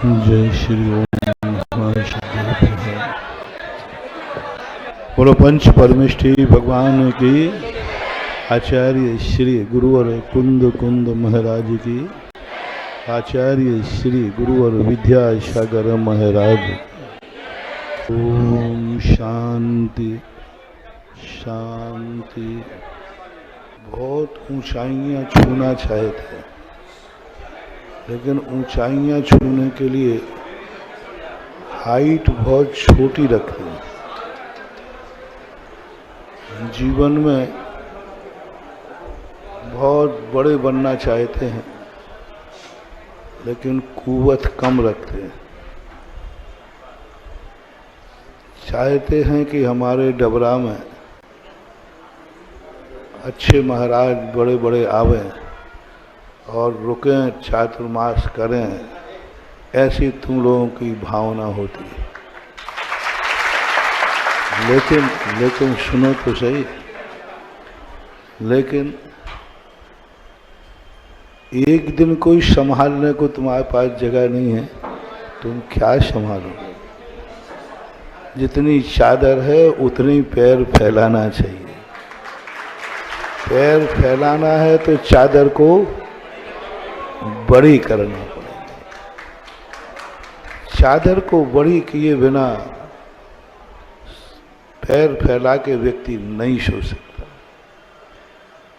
जय श्री ओम महाशिव। बोलो पंच परमेष्ठी भगवान की, आचार्य श्री गुरुवर कुंद कुंद महाराज की, आचार्य श्री गुरुवर विद्यासागर महाराज। ओम शांति शांति। बहुत ऊंचाइयां छूना चाहे थे, लेकिन ऊंचाइयां छूने के लिए हाइट बहुत छोटी रखी। जीवन में बहुत बड़े बनना चाहते हैं, लेकिन कुव्वत कम रखते हैं। चाहते हैं कि हमारे डबरा में अच्छे महाराज बड़े बड़े आवें और रुकें, चातुर्मास करें, ऐसी तुम लोगों की भावना होती है। लेकिन सुनो तो सही, लेकिन एक दिन कोई संभालने को तुम्हारे पास जगह नहीं है, तुम क्या संभालोगे? जितनी चादर है उतनी पैर फैलाना चाहिए। पैर फैलाना है तो चादर को बड़ी करना पड़ेगा। चादर को बड़ी किए बिना पैर फैला के व्यक्ति नहीं सो सकता।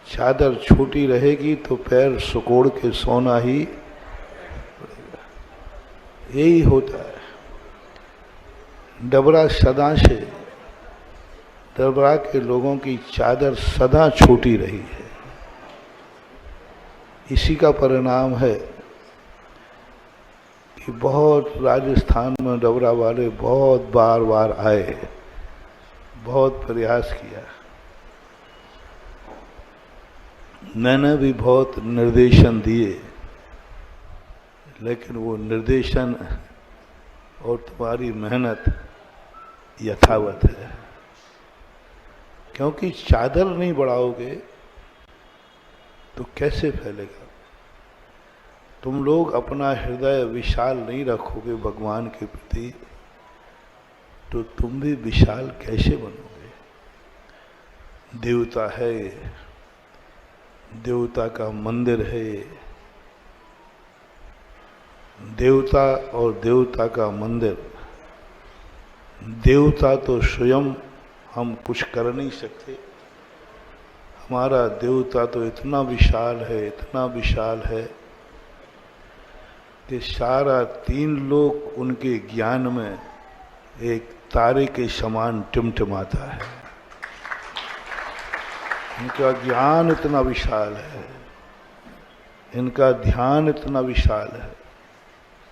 चादर छोटी रहेगी तो पैर सुकोड़ के सोना ही पड़ेगा। यही होता है। डबरा सदा से, डबरा के लोगों की चादर सदा छोटी रही है। इसी का परिणाम है कि बहुत राजस्थान में डबरा वाले बहुत बार बार आए, बहुत प्रयास किया। मैंने भी बहुत निर्देशन दिए, लेकिन वो निर्देशन और तुम्हारी मेहनत यथावत है। क्योंकि चादर नहीं बढ़ाओगे तो कैसे फैलेगा? तुम लोग अपना हृदय विशाल नहीं रखोगे भगवान के प्रति, तो तुम भी विशाल कैसे बनोगे? देवता है, देवता का मंदिर है। देवता और देवता का मंदिर। देवता तो स्वयं हम कुछ कर नहीं सकते। हमारा देवता तो इतना विशाल है, इतना विशाल है कि सारा 3 लोक उनके ज्ञान में एक तारे के समान टिमटिमाता है। इनका ज्ञान इतना विशाल है, इनका ध्यान इतना विशाल है,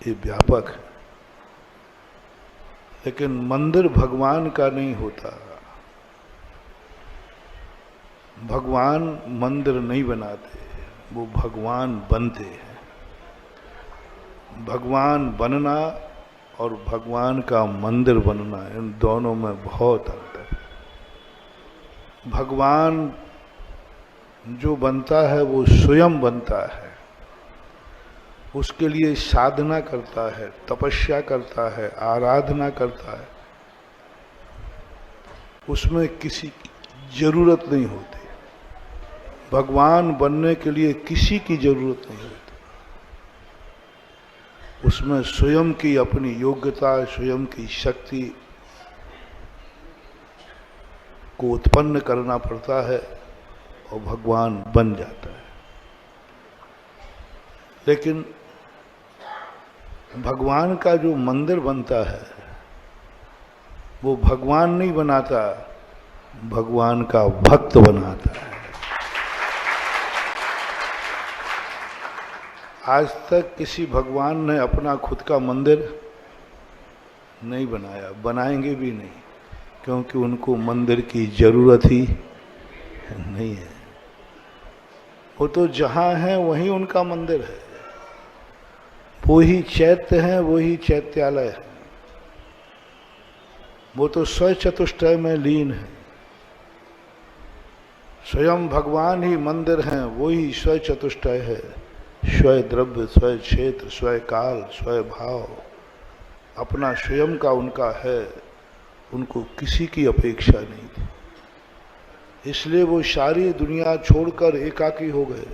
ये व्यापक है। लेकिन मंदिर भगवान का नहीं होता। भगवान मंदिर नहीं बनाते, वो भगवान बनते हैं। भगवान बनना और भगवान का मंदिर बनना, इन दोनों में बहुत अंतर है। भगवान जो बनता है वो स्वयं बनता है। उसके लिए साधना करता है, तपस्या करता है, आराधना करता है। उसमें किसी की जरूरत नहीं होती। भगवान बनने के लिए किसी की जरूरत नहीं होती। उसमें स्वयं की अपनी योग्यता, स्वयं की शक्ति को उत्पन्न करना पड़ता है और भगवान बन जाता है। लेकिन भगवान का जो मंदिर बनता है वो भगवान नहीं बनाता, भगवान का भक्त बनाता है। आज तक किसी भगवान ने अपना खुद का मंदिर नहीं बनाया, बनाएंगे भी नहीं, क्योंकि उनको मंदिर की जरूरत ही नहीं है। वो तो जहाँ है वहीं उनका मंदिर है। वो ही चैत्य है, वो ही चैत्यालय है। वो तो स्वचतुष्टय में लीन है। स्वयं भगवान ही मंदिर हैं, वो ही स्वचतुष्टय है। स्व स्वयं द्रव्य, स्वयं क्षेत्र, स्वयं काल, स्वयं भाव, अपना स्वयं का उनका है, उनको किसी की अपेक्षा नहीं थी। इसलिए वो सारी दुनिया छोड़कर एकाकी हो गए।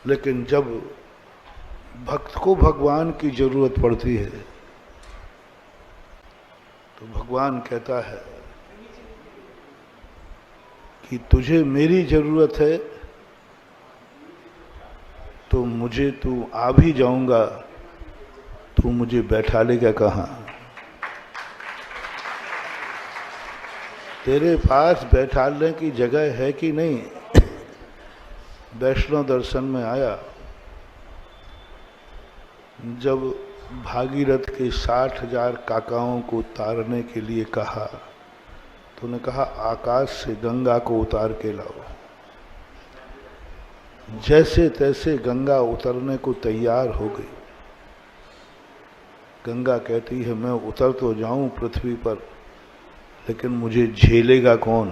लेकिन जब भक्त को भगवान की जरूरत पड़ती है तो भगवान कहता है कि तुझे मेरी जरूरत है तो मुझे तू आ भी जाऊंगा, तू मुझे बैठा लेगा कहाँ? तेरे पास बैठाने की जगह है कि नहीं? वैष्णव दर्शन में आया, जब भागीरथ के 60,000 काकाओं को उतारने के लिए कहा तो उन्होंने कहा आकाश से गंगा को उतार के लाओ। जैसे तैसे गंगा उतरने को तैयार हो गई। गंगा कहती है मैं उतर तो जाऊं पृथ्वी पर, लेकिन मुझे झेलेगा कौन?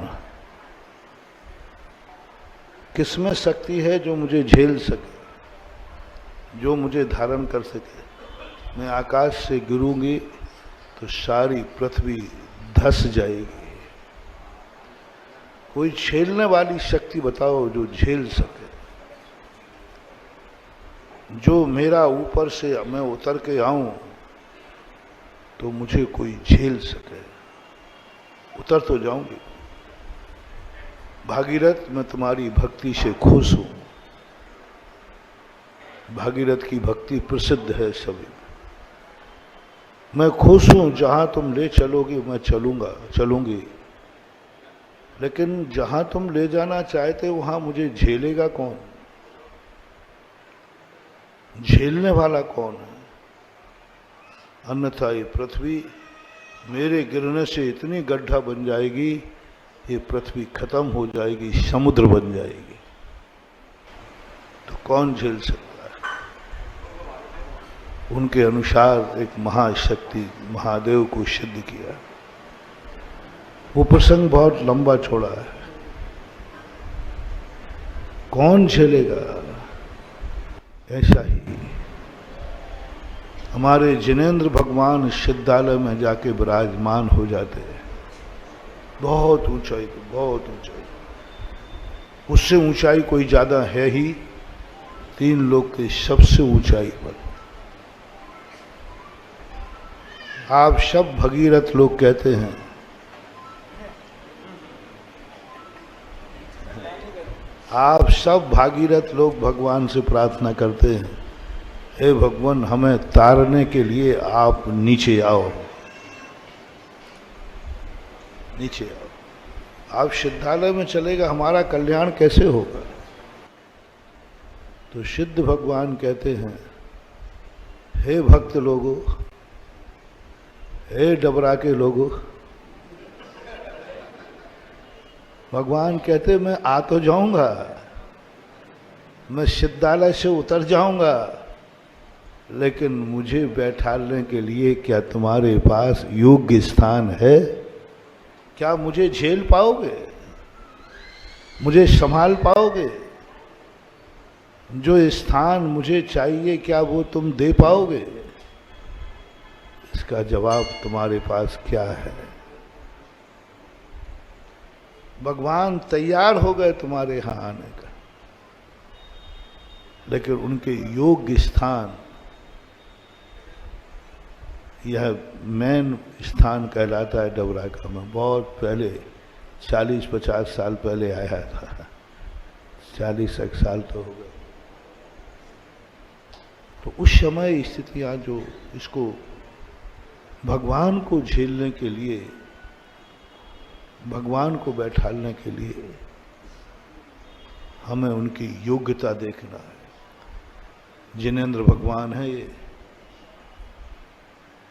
किसमें शक्ति है जो मुझे झेल सके, जो मुझे धारण कर सके? मैं आकाश से गिरूंगी तो सारी पृथ्वी धस जाएगी। कोई झेलने वाली शक्ति बताओ जो झेल सके, जो मेरा ऊपर से मैं उतर के आऊं तो मुझे कोई झेल सके। उतर तो जाऊंगी। भागीरथ मैं तुम्हारी भक्ति से खुश हूं। भागीरथ की भक्ति प्रसिद्ध है सभी। मैं खुश हूं, जहां तुम ले चलोगी मैं चलूंगा, चलूंगी। लेकिन जहां तुम ले जाना चाहते वहां मुझे झेलेगा कौन? झेलने वाला कौन है? अन्यथा ये पृथ्वी मेरे गिरने से इतनी गड्ढा बन जाएगी, ये पृथ्वी खत्म हो जाएगी, समुद्र बन जाएगी। तो कौन झेल सकता है? उनके अनुसार एक महाशक्ति महादेव को सिद्ध किया। वो प्रसंग बहुत लंबा चौड़ा है। कौन झेलेगा? ऐसा ही हमारे जिनेंद्र भगवान सिद्धालय में जाके विराजमान हो जाते हैं। बहुत ऊंचाई पे, बहुत ऊंचाई। उससे ऊंचाई कोई ज्यादा है ही, 3 लोक के सबसे ऊंचाई पर। आप सब भगीरथ लोग कहते हैं, आप सब भागीरथ लोग भगवान से प्रार्थना करते हैं, हे भगवान हमें तारने के लिए आप नीचे आओ, नीचे आओ। आप सिद्धालय में चलेगा, हमारा कल्याण कैसे होगा? तो सिद्ध भगवान कहते हैं, हे भक्त लोगों, हे डबरा के लोगों। भगवान कहते मैं आ तो जाऊंगा, मैं सिद्धालय से उतर जाऊंगा, लेकिन मुझे बैठाने के लिए क्या तुम्हारे पास योग्य स्थान है? क्या मुझे झेल पाओगे? मुझे संभाल पाओगे? जो स्थान मुझे चाहिए क्या वो तुम दे पाओगे? इसका जवाब तुम्हारे पास क्या है? भगवान तैयार हो गए तुम्हारे यहां आने का, लेकिन उनके योग्य स्थान, यह मेन स्थान कहलाता है डबरा का। मैं बहुत पहले 40-50 साल पहले आया था, 40 साल तो हो गए। तो उस समय स्थितियां जो इसको भगवान को झेलने के लिए, भगवान को बैठालने के लिए हमें उनकी योग्यता देखना है। जिनेंद्र भगवान है ये,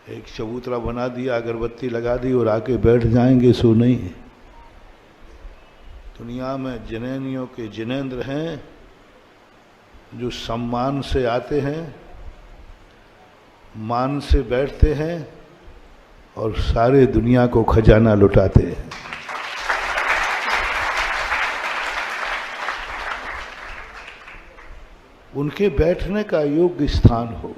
एक चबूतरा बना दिया, अगरबत्ती लगा दी और आके बैठ जाएंगे, सो नहीं। दुनिया में जिनेंद्रियों के जिनेंद्र हैं जो सम्मान से आते हैं, मान से बैठते हैं और सारे दुनिया को खजाना लुटाते हैं। उनके बैठने का योग्य स्थान हो,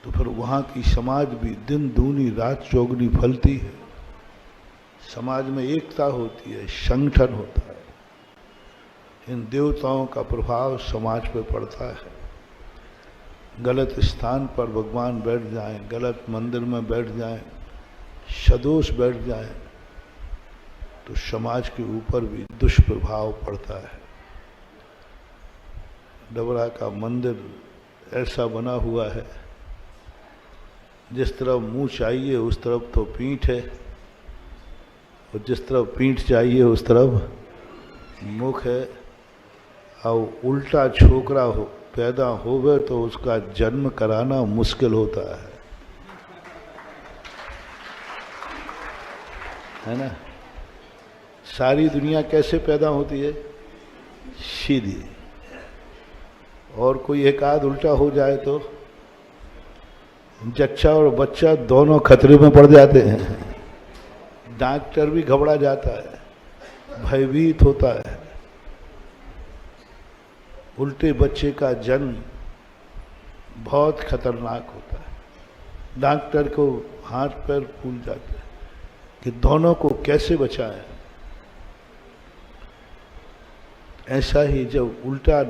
तो फिर वहाँ की समाज भी दिन दूनी रात चौगुनी फलती है। समाज में एकता होती है, संगठन होता है। इन देवताओं का प्रभाव समाज पर पड़ता है। गलत स्थान पर भगवान बैठ जाएं, गलत मंदिर में बैठ जाएं, सदोष बैठ जाएं, तो समाज के ऊपर भी दुष्प्रभाव पड़ता है। डबरा का मंदिर ऐसा बना हुआ है, जिस तरफ मुंह चाहिए उस तरफ तो पीठ है, और जिस तरफ पीठ चाहिए उस तरफ मुख है। और उल्टा छोकरा हो पैदा होवे तो उसका जन्म कराना मुश्किल होता है ना। सारी दुनिया कैसे पैदा होती है? सीधी। और कोई एक आध उल्टा हो जाए तो जच्चा और बच्चा दोनों खतरे में पड़ जाते हैं। डॉक्टर भी घबरा जाता है, भयभीत होता है। उल्टे बच्चे का जन्म बहुत खतरनाक होता है। डॉक्टर को हाथ पैर फूल जाते हैं कि दोनों को कैसे बचाएं। ऐसा ही जब उल्टा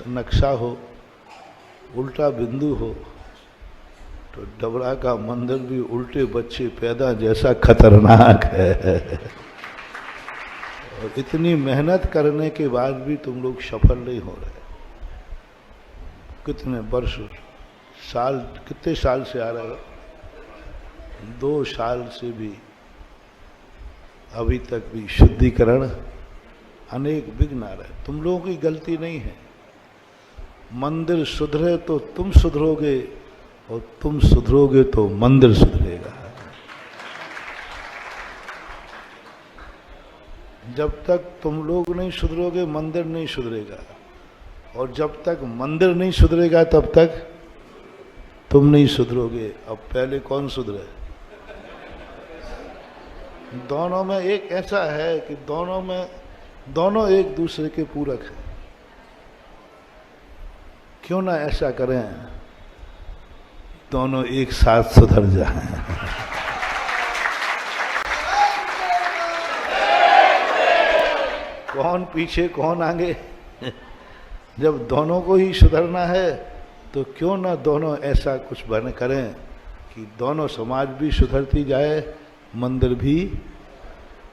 नक्शा हो, उल्टा बिंदु हो, तो डबरा का मंदिर भी उल्टे बच्चे पैदा जैसा खतरनाक है। और इतनी मेहनत करने के बाद भी तुम लोग सफल नहीं हो रहे। कितने वर्ष, साल, कितने साल से आ रहे हो? 2 साल से भी अभी तक भी शुद्धिकरण अनेक विघ्न आ रहे। तुम लोगों की गलती नहीं है। मंदिर सुधरे तो तुम सुधरोगे, और तुम सुधरोगे तो मंदिर सुधरेगा। जब तक तुम लोग नहीं सुधरोगे मंदिर नहीं सुधरेगा, और जब तक मंदिर नहीं सुधरेगा तब तक तुम नहीं सुधरोगे। अब पहले कौन सुधरे? दोनों में एक ऐसा है कि दोनों एक दूसरे के पूरक हैं। क्यों ना ऐसा करें, दोनों एक साथ सुधर जाएं। कौन पीछे कौन आगे? जब दोनों को ही सुधरना है तो क्यों ना दोनों ऐसा कुछ बन करें कि दोनों समाज भी सुधरती जाए, मंदिर भी,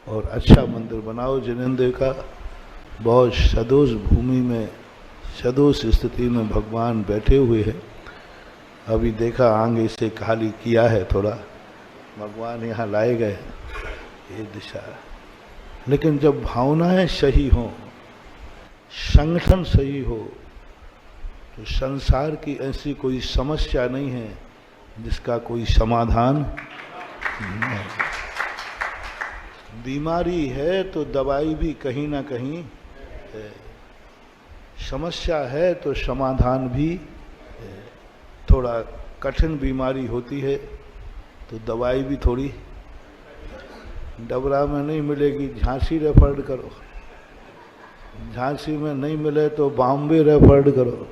और अच्छा मंदिर बनाओ। जिनेंद्र का बहुत सदोष भूमि में, सदोष स्थिति में भगवान बैठे हुए हैं। अभी देखा आगे से खाली किया है थोड़ा, भगवान यहाँ लाए गए ये दिशा। लेकिन जब भावनाएं सही हों, संगठन सही हो, तो संसार की ऐसी कोई समस्या नहीं है जिसका कोई समाधान नहीं है। बीमारी है तो दवाई भी कहीं ना कहीं है, समस्या है तो समाधान भी है। थोड़ा कठिन बीमारी होती है तो दवाई भी थोड़ी डबरा में नहीं मिलेगी, झांसी रेफर करो। झांसी में नहीं मिले तो बॉम्बे रेफर करो।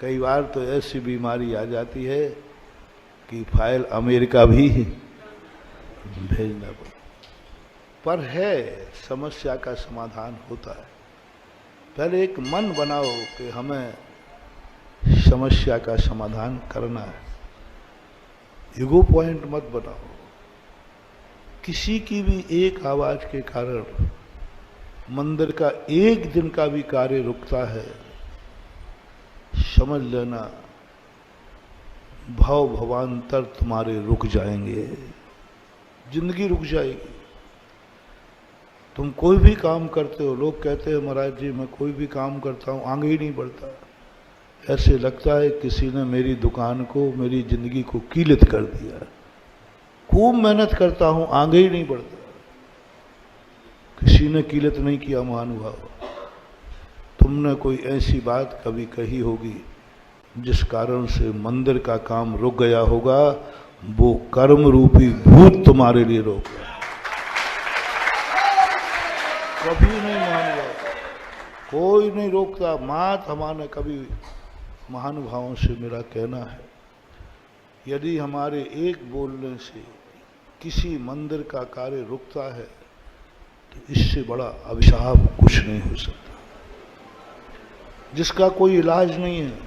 कई बार तो ऐसी बीमारी आ जाती है कि फाइल अमेरिका भी भेजना पड़े। पर है, समस्या का समाधान होता है। पहले एक मन बनाओ कि हमें समस्या का समाधान करना है। ईगो पॉइंट मत बनाओ। किसी की भी एक आवाज के कारण मंदिर का एक दिन का भी कार्य रुकता है, समझ लेना भव भवांतर तुम्हारे रुक जाएंगे, जिंदगी रुक जाएगी। तुम कोई भी काम करते हो, लोग कहते हैं महाराज जी मैं कोई भी काम करता हूँ आगे ही नहीं बढ़ता। ऐसे लगता है किसी ने मेरी दुकान को, मेरी जिंदगी को कीलित कर दिया। खूब मेहनत करता हूँ आगे ही नहीं बढ़ता। किसी ने कीलित नहीं किया महानुभाव। तुमने कोई ऐसी बात कभी कही होगी जिस कारण से मंदिर का काम रुक गया होगा, वो कर्म रूपी भूत तुम्हारे लिए रोक गया। कभी नहीं महानुभाव, कोई नहीं रोकता। मात हमारे कभी महानुभावों से मेरा कहना है, यदि हमारे एक बोलने से किसी मंदिर का कार्य रुकता है तो इससे बड़ा अभिशाप कुछ नहीं हो सकता, जिसका कोई इलाज नहीं है,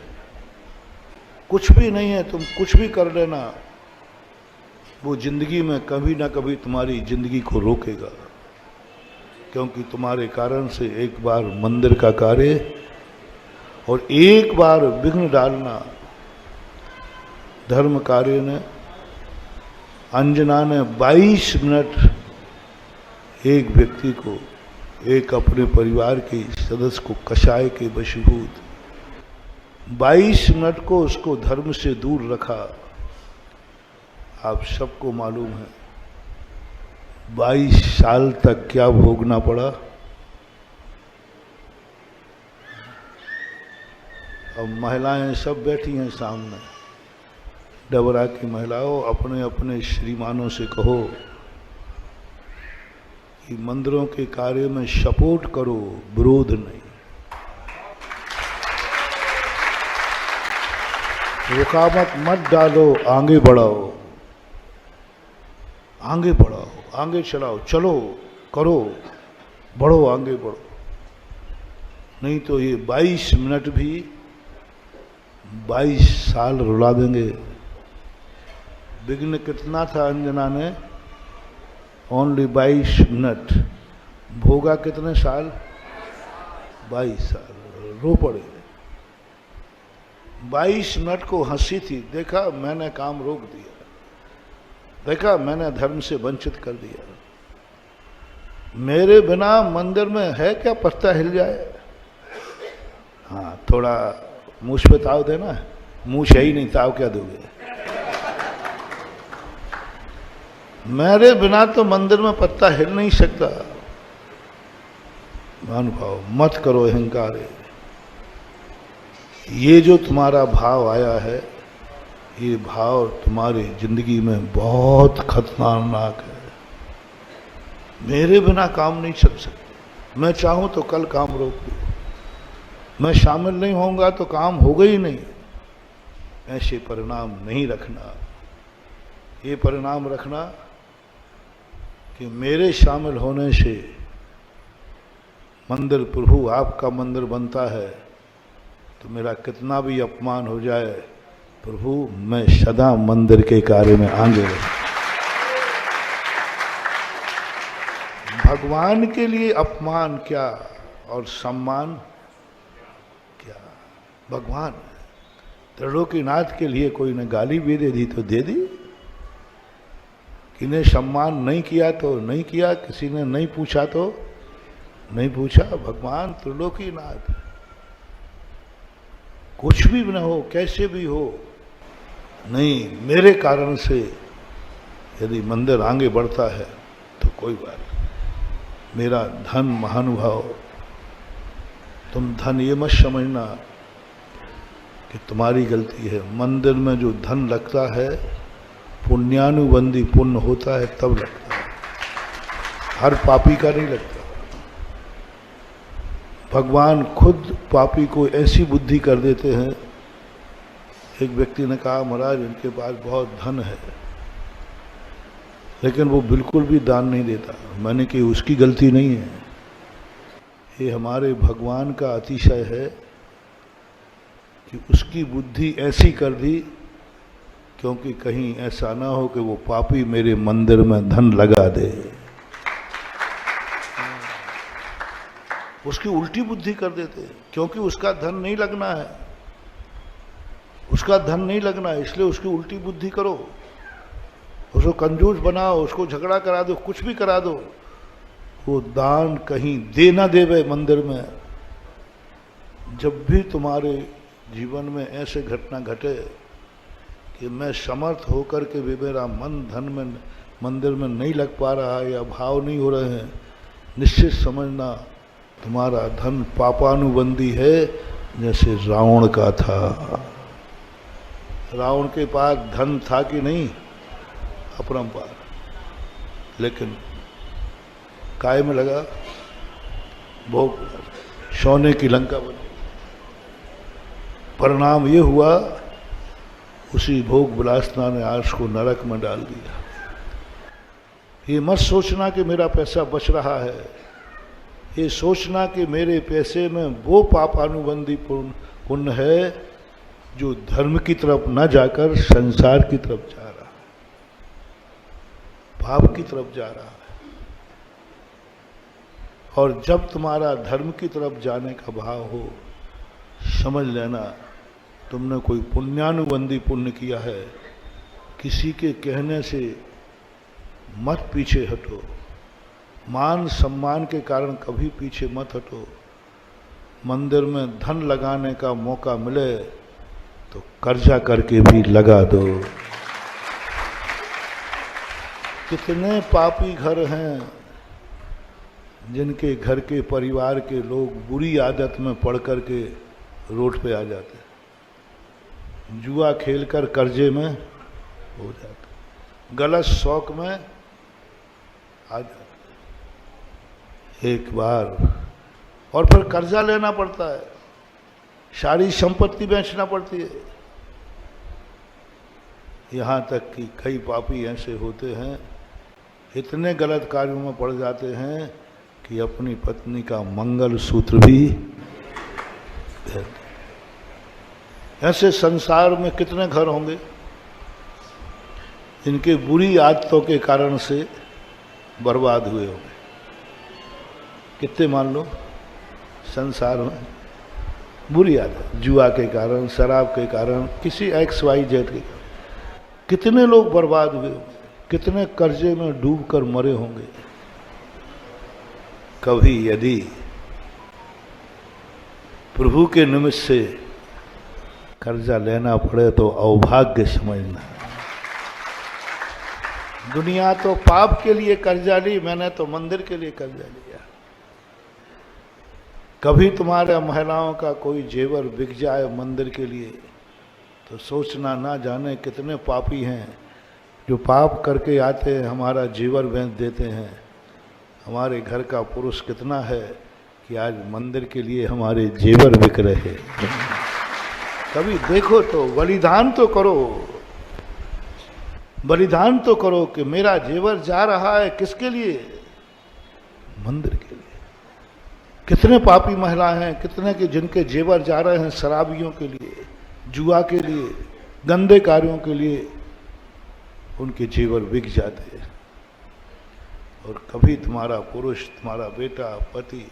कुछ भी नहीं है। तुम कुछ भी कर लेना, वो जिंदगी में कभी ना कभी तुम्हारी जिंदगी को रोकेगा, क्योंकि तुम्हारे कारण से एक बार मंदिर का कार्य और एक बार विघ्न डालना। धर्म कार्य ने, अंजना ने 22 मिनट एक व्यक्ति को, एक अपने परिवार के सदस्य को कषाय के वशीभूत 22 मिनट को उसको धर्म से दूर रखा। आप सबको मालूम है 22 साल तक क्या भोगना पड़ा। अब महिलाएं सब बैठी हैं सामने, डबरा की महिलाओं, अपने अपने श्रीमानों से कहो कि मंदिरों के कार्य में सपोर्ट करो, विरोध नहीं। रुकावट मत डालो, आगे बढ़ाओ, आगे बढ़ाओ, आगे चलाओ, चलो, करो, बढ़ो, आगे बढ़ो। नहीं तो ये 22 मिनट भी 22 साल रुला देंगे। विघ्न कितना था अंजना ने? Only 22 minute. भोगा कितने साल? 22 साल। रो पड़े। 22 मिनट को हंसी थी, देखा मैंने काम रोक दिया, देखा मैंने धर्म से वंचित कर दिया। मेरे बिना मंदिर में है क्या पत्ता हिल जाए? हाँ, थोड़ा मुझ पे ताव देना है, मुंह है ही नहीं, ताव क्या दोगे? मेरे बिना तो मंदिर में पत्ता हिल नहीं सकता। महानुभाव, मत करो अहंकार। ये जो तुम्हारा भाव आया है, ये भाव तुम्हारी जिंदगी में बहुत खतरनाक है। मेरे बिना काम नहीं चल सकता। मैं चाहूं तो कल काम रोक दूं, मैं शामिल नहीं होऊंगा तो काम होगा ही नहीं। ऐसे परिणाम नहीं रखना। ये परिणाम रखना कि मेरे शामिल होने से मंदिर प्रभु आपका मंदिर बनता है, तो मेरा कितना भी अपमान हो जाए, प्रभु मैं सदा मंदिर के कार्य में आगे रहूं। भगवान के लिए अपमान क्या और सम्मान क्या? भगवान त्रिलोकीनाथ के लिए कोई ने गाली भी दे दी तो दे दी, किन्हें सम्मान नहीं किया तो नहीं किया, किसी ने नहीं पूछा तो नहीं पूछा। भगवान त्रिलोकीनाथ, कुछ भी न हो, कैसे भी हो, नहीं मेरे कारण से यदि मंदिर आगे बढ़ता है तो कोई बात नहीं। मेरा धन महानुभाव, तुम धन ये मत समझना कि तुम्हारी गलती है। मंदिर में जो धन लगता है पुण्यानुबंधी पुण्य होता है तब लगता है, हर पापी का नहीं लगता। भगवान खुद पापी को ऐसी बुद्धि कर देते हैं। एक व्यक्ति ने कहा, महाराज इनके पास बहुत धन है लेकिन वो बिल्कुल भी दान नहीं देता। मैंने कि उसकी गलती नहीं है, ये हमारे भगवान का अतिशय है कि उसकी बुद्धि ऐसी कर दी, क्योंकि कहीं ऐसा ना हो कि वो पापी मेरे मंदिर में धन लगा दे। उसकी उल्टी बुद्धि कर देते हैं, क्योंकि उसका धन नहीं लगना है, उसका धन नहीं लगना है, इसलिए उसकी उल्टी बुद्धि करो, उसको कंजूस बनाओ, उसको झगड़ा करा दो, कुछ भी करा दो, वो दान कहीं दे ना देवे मंदिर में। जब भी तुम्हारे जीवन में ऐसे घटना घटे कि मैं समर्थ होकर के भी मेरा मन धन में मंदिर में नहीं लग पा रहा है या भाव नहीं हो रहे हैं, निश्चित समझना तुम्हारा धन पापानुबंधी है, जैसे रावण का था। रावण के पास धन था कि नहीं? अपरंपार, लेकिन काय में लगा, भोग सोने की लंका बनी। परिणाम ये हुआ, उसी भोग विलासना ने आर्ष को नरक में डाल दिया। ये मत सोचना कि मेरा पैसा बच रहा है, ये सोचना कि मेरे पैसे में वो पापानुबंधी पुण्य है जो धर्म की तरफ न जाकर संसार की तरफ जा रहा है, पाप की तरफ जा रहा है। और जब तुम्हारा धर्म की तरफ जाने का भाव हो, समझ लेना तुमने कोई पुण्यानुबंधी पुण्य किया है। किसी के कहने से मत पीछे हटो, मान सम्मान के कारण कभी पीछे मत हटो। मंदिर में धन लगाने का मौका मिले तो कर्जा करके भी लगा दो। कितने पापी घर हैं जिनके घर के परिवार के लोग बुरी आदत में पड़ कर के रोड पे आ जाते हैं, जुआ खेलकर कर्जे में हो जाते, गलत शौक में आ जाते एक बार, और फिर कर्जा लेना पड़ता है, सारी संपत्ति बेचना पड़ती है। यहाँ तक कि कई पापी ऐसे होते हैं, इतने गलत कार्यों में पड़ जाते हैं कि अपनी पत्नी का मंगल सूत्र भी ऐसे संसार में कितने घर होंगे जिनके बुरी आदतों के कारण से बर्बाद हुए होंगे। कितने मान लो संसार में बुरी आदत, जुआ के कारण, शराब के कारण, किसी XYZ के कारण कितने लोग बर्बाद हुए होंगे, कितने कर्जे में डूबकर मरे होंगे। कभी यदि प्रभु के निमित्त से कर्जा लेना पड़े तो अवभाग्य समझना। दुनिया तो पाप के लिए कर्जा ली, मैंने तो मंदिर के लिए कर्जा लिया। कभी तुम्हारे महिलाओं का कोई जेवर बिक जाए मंदिर के लिए तो सोचना, ना जाने कितने पापी हैं जो पाप करके आते हैं, हमारा जेवर बेच देते हैं। हमारे घर का पुरुष कितना है कि आज मंदिर के लिए हमारे जेवर बिक रहे हैं। कभी देखो तो बलिदान तो करो, बलिदान तो करो कि मेरा जेवर जा रहा है किसके लिए? मंदिर के लिए। कितने पापी महिलाएं हैं, कितने के जिनके जेवर जा रहे हैं शराबियों के लिए, जुआ के लिए, गंदे कार्यों के लिए, उनके जेवर बिक जाते हैं। और कभी तुम्हारा पुरुष, तुम्हारा बेटा, पति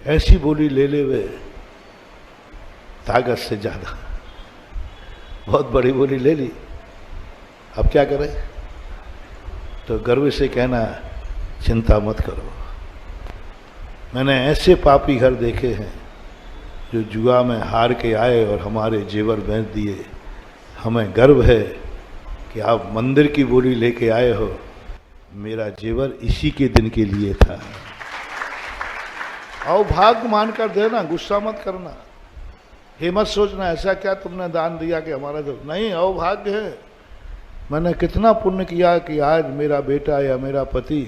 ऐसी बोली ले ले वे ताकत से ज्यादा, बहुत बड़ी बोली ले ली, अब क्या करें? तो गर्व से कहना चिंता मत करो। मैंने ऐसे पापी घर देखे हैं जो जुआ में हार के आए और हमारे जेवर बेच दिए। हमें गर्व है कि आप मंदिर की बोली लेके आए हो, मेरा जेवर इसी के दिन के लिए था। अवभाग्य मानकर देना, गुस्सा मत करना। ये मत सोचना ऐसा क्या तुमने दान दिया कि हमारा तो नहीं, अवभाग्य है। मैंने कितना पुण्य किया कि आज मेरा बेटा या मेरा पति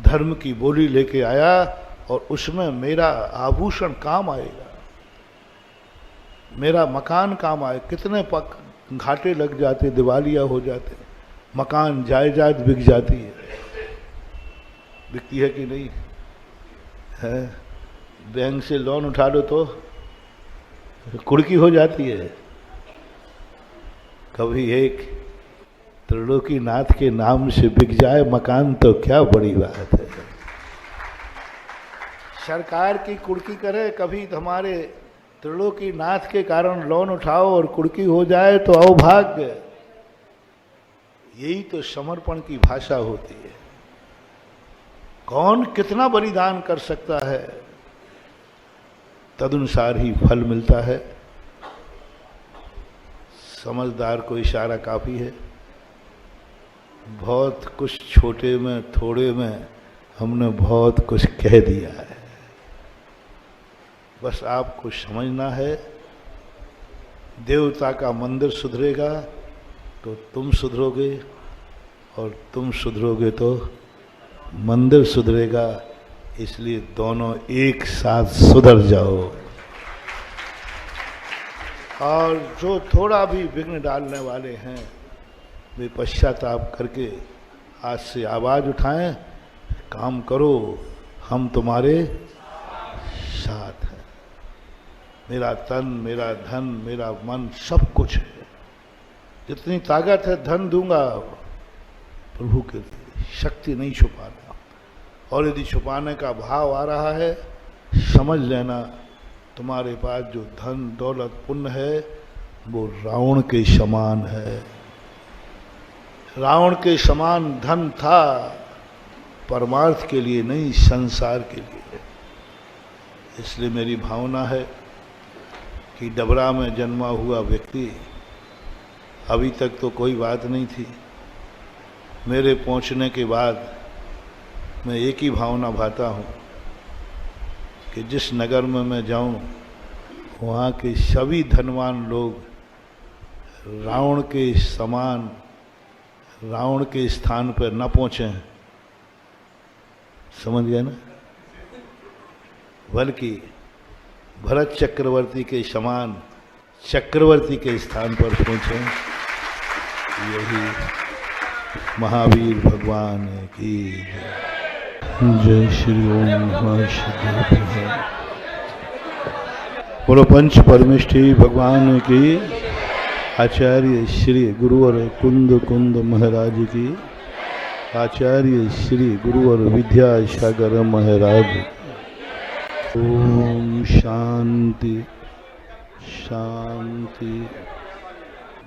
धर्म की बोली लेके आया और उसमें मेरा आभूषण काम आएगा, मेरा मकान काम आए। कितने घाटे लग जाते, दिवालिया हो जाते, मकान जायदाद बिक जाती है, बिकती है कि नहीं है? बैंक से लोन उठा लो तो कुड़की हो जाती है। कभी एक त्रिलोकीनाथ के नाम से बिक जाए मकान तो क्या बड़ी बात है। सरकार की कुड़की करे, कभी हमारे त्रिलोकीनाथ के कारण लोन उठाओ और कुड़की हो जाए तो अवभाग्य। यही तो समर्पण की भाषा होती है। कौन कितना बलिदान कर सकता है, तदनुसार ही फल मिलता है। समझदार को इशारा काफी है। बहुत कुछ छोटे में, थोड़े में हमने बहुत कुछ कह दिया है। बस आपको समझना है, देवता का मंदिर सुधरेगा तो तुम सुधरोगे, और तुम सुधरोगे तो मंदिर सुधरेगा। इसलिए दोनों एक साथ सुधर जाओ। और जो थोड़ा भी विघ्न डालने वाले हैं वे पश्चाताप करके आज से आवाज उठाएं, काम करो, हम तुम्हारे साथ हैं। मेरा तन, मेरा धन, मेरा मन सब कुछ है। जितनी ताकत है धन दूंगा, प्रभु के शक्ति नहीं छुपाना। और यदि छुपाने का भाव आ रहा है, समझ लेना तुम्हारे पास जो धन दौलत पुण्य है वो रावण के समान है। रावण के समान धन था, परमार्थ के लिए नहीं, संसार के लिए। इसलिए मेरी भावना है कि डबरा में जन्मा हुआ व्यक्ति, अभी तक तो कोई बात नहीं थी, मेरे पहुंचने के बाद मैं एक ही भावना भाता हूं कि जिस नगर में मैं जाऊं वहाँ के सभी धनवान लोग रावण के समान, रावण के स्थान पर न पहुंचे। समझ गए ना? बल्कि भरत चक्रवर्ती के समान चक्रवर्ती के स्थान पर पहुंचे। यही महावीर भगवान की जय। श्री ओम बोलो पंच परमेष्ठी भगवान की। आचार्य श्री गुरुवर कुंद कुंद महाराज की। आचार्य श्री गुरुवर विद्यासागर महाराज। ओम शांति शांति।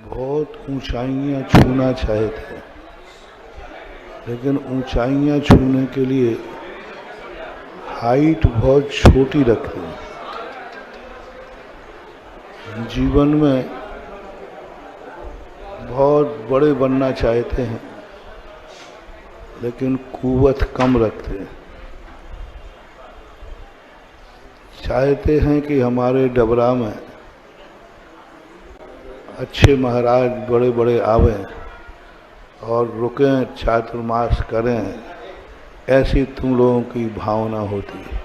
बहुत ऊंचाइयां छूना चाहे थे, लेकिन ऊंचाइयां छूने के लिए हाइट बहुत छोटी रखते हैं। जीवन में बहुत बड़े बनना चाहते हैं, लेकिन कुव्वत कम रखते हैं। चाहते हैं कि हमारे डबरा में अच्छे महाराज बड़े बड़े आवें और रुकें, चातुर्मास करें, ऐसी तुम लोगों की भावना होती है।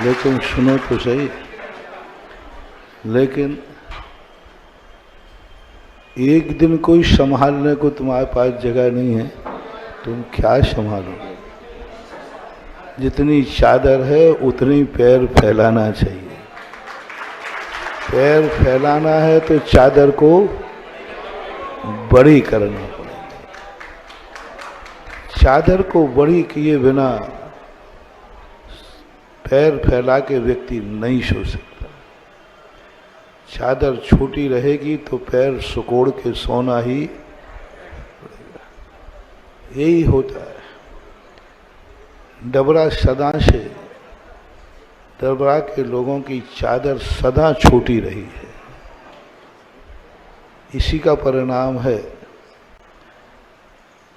लेकिन सुनो तो सही, लेकिन एक दिन कोई संभालने को तुम्हारे पास जगह नहीं है, तुम क्या संभालोगे? जितनी चादर है उतनी पैर फैलाना चाहिए। पैर फैलाना है तो चादर को बड़ी करना पड़ेगा। चादर को बड़ी किए बिना पैर फैला के व्यक्ति नहीं सो सकता। चादर छोटी रहेगी तो पैर सुकोड़ के सोना ही पड़ेगा। यही होता है। डबरा सदा से, डबरा के लोगों की चादर सदा छोटी रही है। इसी का परिणाम है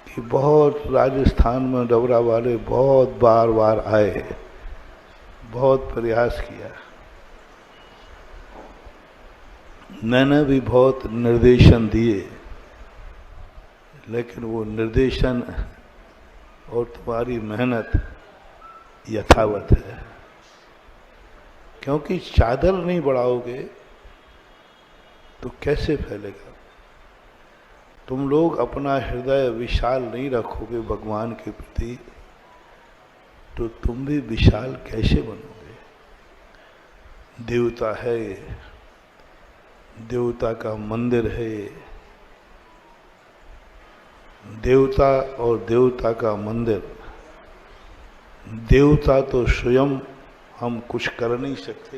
कि बहुत राजस्थान में डबरा वाले बहुत बार बार आए, बहुत प्रयास किया। मैंने भी बहुत निर्देशन दिए, लेकिन वो निर्देशन और तुम्हारी मेहनत यथावत है। क्योंकि चादर नहीं बढ़ाओगे तो कैसे फैलेगा? तुम लोग अपना हृदय विशाल नहीं रखोगे भगवान के प्रति, तो तुम भी विशाल कैसे बनोगे? देवता है, देवता का मंदिर है। देवता और देवता का मंदिर। देवता तो स्वयं हम कुछ कर नहीं सकते।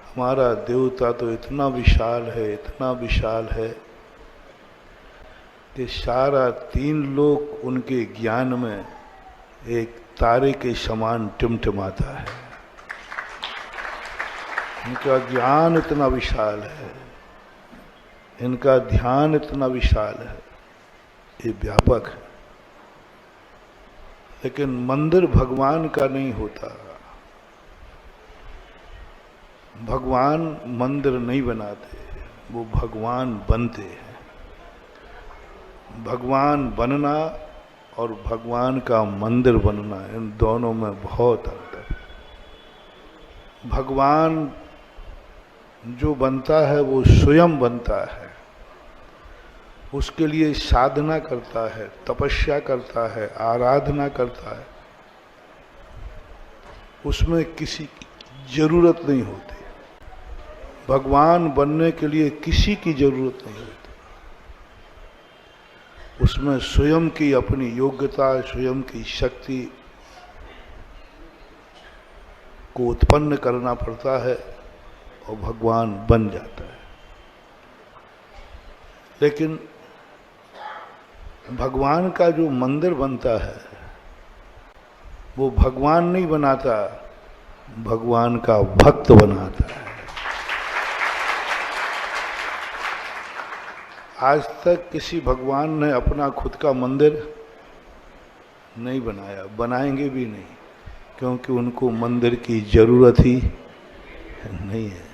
हमारा देवता तो इतना विशाल है, इतना विशाल है कि सारा 3 लोक उनके ज्ञान में एक तारे के समान टिमटिमाता है। इनका ज्ञान इतना विशाल है, इनका ध्यान इतना विशाल है, ये व्यापक है। लेकिन मंदिर भगवान का नहीं होता। भगवान मंदिर नहीं बनाते, वो भगवान बनते हैं। भगवान बनना और भगवान का मंदिर बनना, इन दोनों में बहुत अंतर है। भगवान जो बनता है वो स्वयं बनता है, उसके लिए साधना करता है, तपस्या करता है, आराधना करता है, उसमें किसी की जरूरत नहीं होती। भगवान बनने के लिए किसी की जरूरत नहीं होती, उसमें स्वयं की अपनी योग्यता, स्वयं की शक्ति को उत्पन्न करना पड़ता है और भगवान बन जाता है। लेकिन भगवान का जो मंदिर बनता है वो भगवान नहीं बनाता, भगवान का भक्त बनाता है। आज तक किसी भगवान ने अपना खुद का मंदिर नहीं बनाया, बनाएंगे भी नहीं, क्योंकि उनको मंदिर की जरूरत ही नहीं है।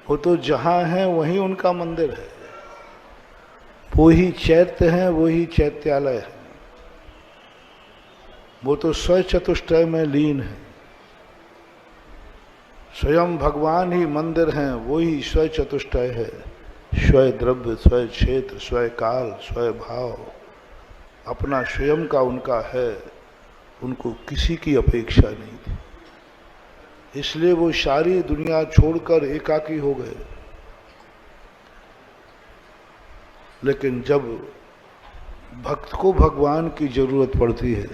वो तो जहाँ है वहीं उनका मंदिर है, वो ही चैत्य है, वो ही चैत्यालय है, वो तो स्वयं चतुष्टय में लीन है। स्वयं भगवान ही मंदिर हैं, वो ही स्वयं चतुष्टय है। स्वयं द्रव्य, स्वयं क्षेत्र, स्वयं काल, स्वयं भाव, अपना स्वयं का उनका है, उनको किसी की अपेक्षा नहीं थी। इसलिए वो सारी दुनिया छोड़कर एकाकी हो गए। लेकिन जब भक्त को भगवान की जरूरत पड़ती है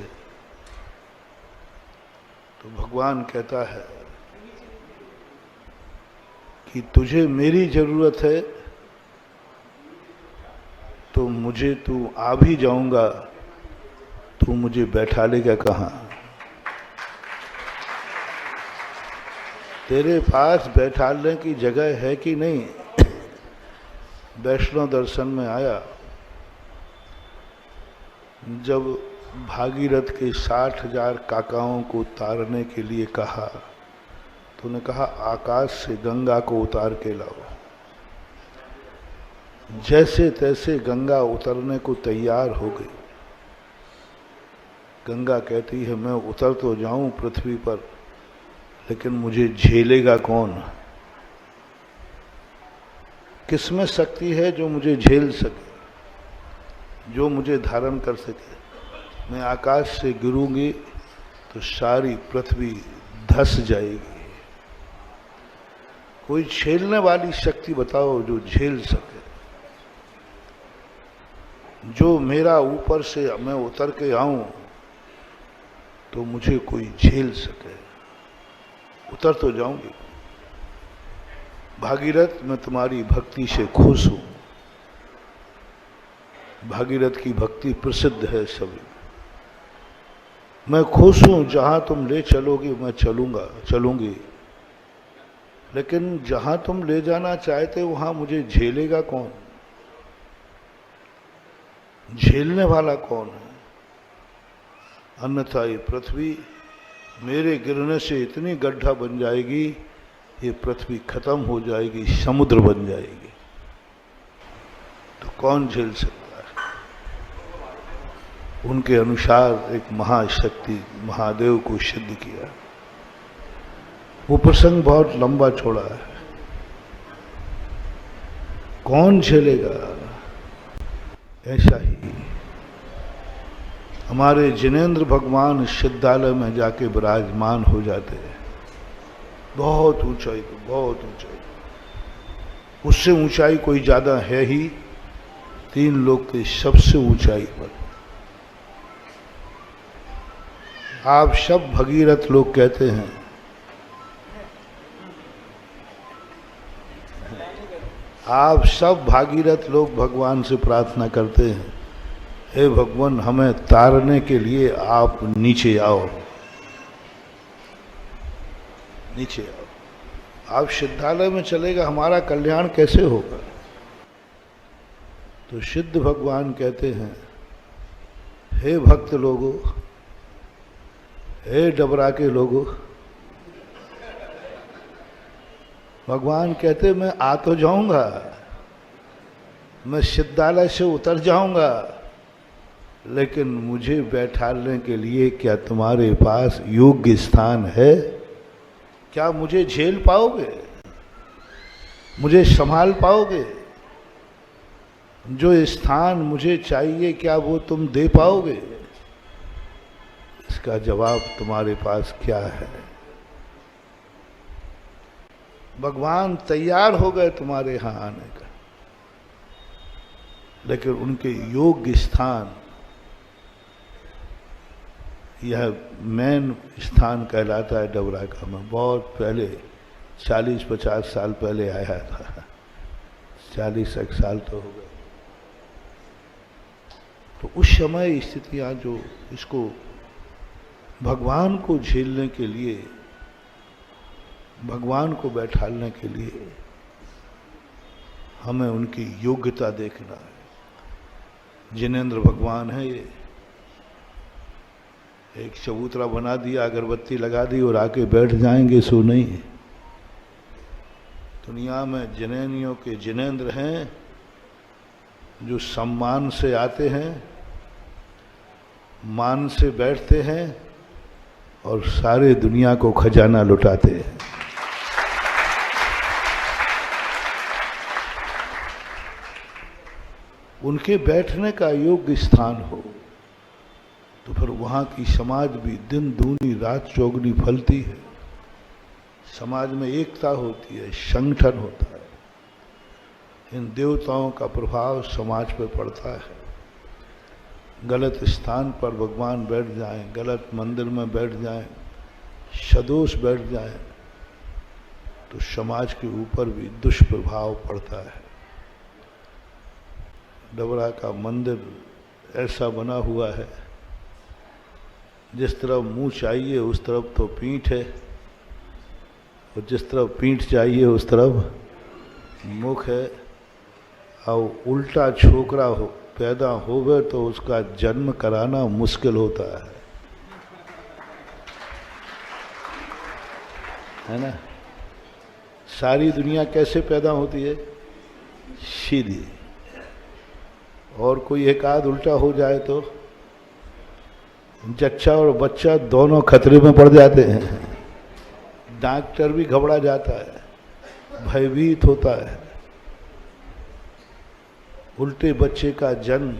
तो भगवान कहता है कि तुझे मेरी जरूरत है तो मुझे तू आ भी जाऊंगा, तू मुझे बैठा लेगा कहाँ? तेरे पास बैठाने की जगह है कि नहीं? वैष्णव दर्शन में आया, जब भागीरथ के 60,000 काकाओं को उतारने के लिए कहा तो उन्हें कहा आकाश से गंगा को उतार के लाओ। जैसे तैसे गंगा उतरने को तैयार हो गई। गंगा कहती है मैं उतर तो जाऊं पृथ्वी पर, लेकिन मुझे झेलेगा कौन? किसमें शक्ति है जो मुझे झेल सके, जो मुझे धारण कर सके? मैं आकाश से गिरूंगी तो सारी पृथ्वी धस जाएगी। कोई झेलने वाली शक्ति बताओ जो झेल सके, जो मेरा ऊपर से मैं उतर के आऊं तो मुझे कोई झेल सके। उतर तो जाऊंगी। भागीरथ मैं तुम्हारी भक्ति से खुश हूं। भागीरथ की भक्ति प्रसिद्ध है सभी। मैं खुश हूं, जहां तुम ले चलोगी मैं चलूंगा, चलूंगी। लेकिन जहां तुम ले जाना चाहते वहां मुझे झेलेगा कौन? झेलने वाला कौन है? अन्यथा ये पृथ्वी मेरे गिरने से इतनी गड्ढा बन जाएगी, ये पृथ्वी खत्म हो जाएगी, समुद्र बन जाएगी। तो कौन झेल सकता है? उनके अनुसार एक महाशक्ति महादेव को सिद्ध किया। वो प्रसंग बहुत लंबा चौड़ा है। कौन झेलेगा? ऐसा ही हमारे जिनेंद्र भगवान सिद्धालय में जाके विराजमान हो जाते हैं। बहुत ऊंचाई पे, बहुत ऊंचाई, उससे ऊंचाई कोई ज्यादा है ही। 3 लोग थे सबसे ऊंचाई पर। आप सब भगीरथ लोग कहते हैं, आप सब भागीरथ लोग भगवान से प्रार्थना करते हैं, हे भगवान हमें तारने के लिए आप नीचे आओ, नीचे आओ। आप सिद्धालय में चलेगा, हमारा कल्याण कैसे होगा? तो सिद्ध भगवान कहते हैं, हे भक्त लोगों, हे डबरा के लोगों। भगवान कहते मैं आ तो जाऊंगा, मैं सिद्धालय से उतर जाऊंगा, लेकिन मुझे बैठाने के लिए क्या तुम्हारे पास योग्य स्थान है? क्या मुझे झेल पाओगे? मुझे संभाल पाओगे? जो स्थान मुझे चाहिए क्या वो तुम दे पाओगे? इसका जवाब तुम्हारे पास क्या है? भगवान तैयार हो गए तुम्हारे यहां आने का, लेकिन उनके योग्य स्थान, यह मेन स्थान कहलाता है डबरा का। मैं बहुत पहले 40-50 साल पहले आया था, 40 साल तो हो गए। तो उस समय स्थितियां जो इसको भगवान को झेलने के लिए, भगवान को बैठालने के लिए हमें उनकी योग्यता देखना है। जिनेंद्र भगवान है ये, एक चबूतरा बना दिया, अगरबत्ती लगा दी और आके बैठ जाएंगे, सो नहीं। दुनिया में जिनेंद्रियों के जिनेंद्र हैं जो सम्मान से आते हैं, मान से बैठते हैं और सारे दुनिया को खजाना लुटाते हैं। उनके बैठने का योग्य स्थान हो तो फिर वहाँ की समाज भी दिन दूनी रात चौगनी फलती है। समाज में एकता होती है, संगठन होता है। इन देवताओं का प्रभाव समाज पर पड़ता है। गलत स्थान पर भगवान बैठ जाएं, गलत मंदिर में बैठ जाएं, सदोष बैठ जाएं, तो समाज के ऊपर भी दुष्प्रभाव पड़ता है। डबरा का मंदिर ऐसा बना हुआ है, जिस तरफ मुंह चाहिए उस तरफ तो पीठ है, और जिस तरफ पीठ चाहिए उस तरफ मुख है। और उल्टा छोकरा हो पैदा होवे तो उसका जन्म कराना मुश्किल होता है ना? सारी दुनिया कैसे पैदा होती है? सीधी। और कोई एक आध उल्टा हो जाए तो जच्चा और बच्चा दोनों खतरे में पड़ जाते हैं। डॉक्टर भी घबरा जाता है, भयभीत होता है। उल्टे बच्चे का जन्म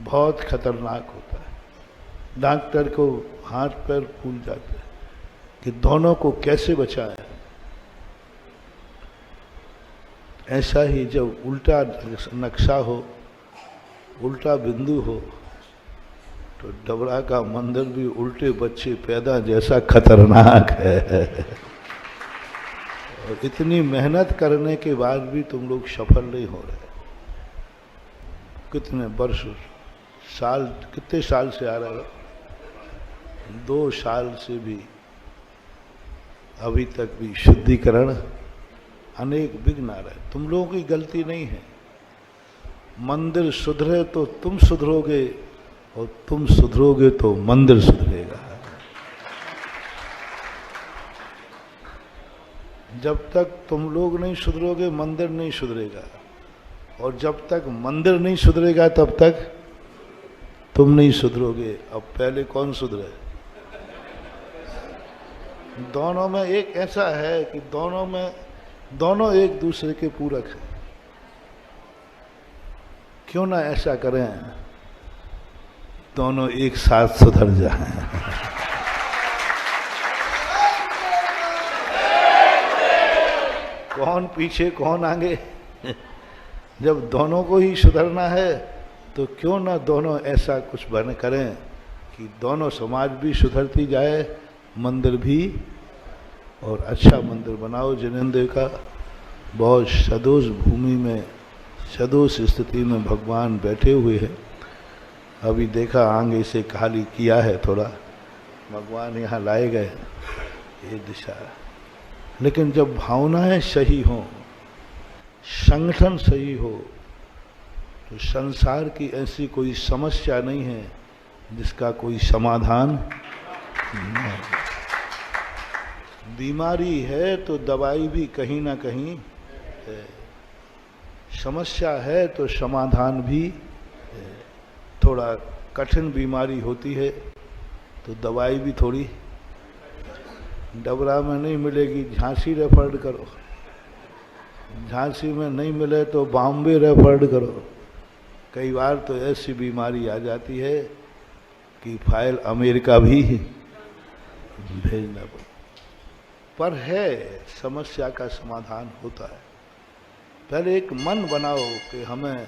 बहुत खतरनाक होता है। डॉक्टर को हाथ पैर फूल जाते हैं कि दोनों को कैसे बचाएं। ऐसा ही जब उल्टा नक्शा हो, उल्टा बिंदु हो, तो डबरा का मंदिर भी उल्टे बच्चे पैदा जैसा खतरनाक है। और इतनी मेहनत करने के बाद भी तुम लोग सफल नहीं हो रहे। कितने वर्ष, साल, कितने साल से आ रहे हो? 2 साल से भी अभी तक भी शुद्धिकरण अनेक विघ्न आ रहे। तुम लोगों की गलती नहीं है। मंदिर सुधरे तो तुम सुधरोगे, और तुम सुधरोगे तो मंदिर सुधरेगा। जब तक तुम लोग नहीं सुधरोगे मंदिर नहीं सुधरेगा, और जब तक मंदिर नहीं सुधरेगा तब तक तुम नहीं सुधरोगे। अब पहले कौन सुधरे? दोनों में एक ऐसा है कि दोनों एक दूसरे के पूरक हैं। क्यों ना ऐसा करें, दोनों एक साथ सुधर जाएं। कौन पीछे कौन आगे? जब दोनों को ही सुधरना है तो क्यों ना दोनों ऐसा कुछ बन करें कि दोनों समाज भी सुधरती जाए, मंदिर भी, और अच्छा मंदिर बनाओ। जिनेंद्र का बहुत सदोष भूमि में, सदोष स्थिति में भगवान बैठे हुए हैं। अभी देखा आगे से खाली किया है थोड़ा, भगवान यहाँ लाए गए ये दिशा। लेकिन जब भावनाएं सही हों, संगठन सही हो, तो संसार की ऐसी कोई समस्या नहीं है जिसका कोई समाधान नहीं। बीमारी है तो दवाई भी कहीं ना कहीं है, समस्या है तो समाधान भी है। थोड़ा कठिन बीमारी होती है तो दवाई भी थोड़ी डबरा में नहीं मिलेगी, झांसी रेफर करो, झांसी में नहीं मिले तो बॉम्बे रेफर करो। कई बार तो ऐसी बीमारी आ जाती है कि फाइल अमेरिका भी भेजना पड़े, पर है समस्या का समाधान होता है। पहले एक मन बनाओ कि हमें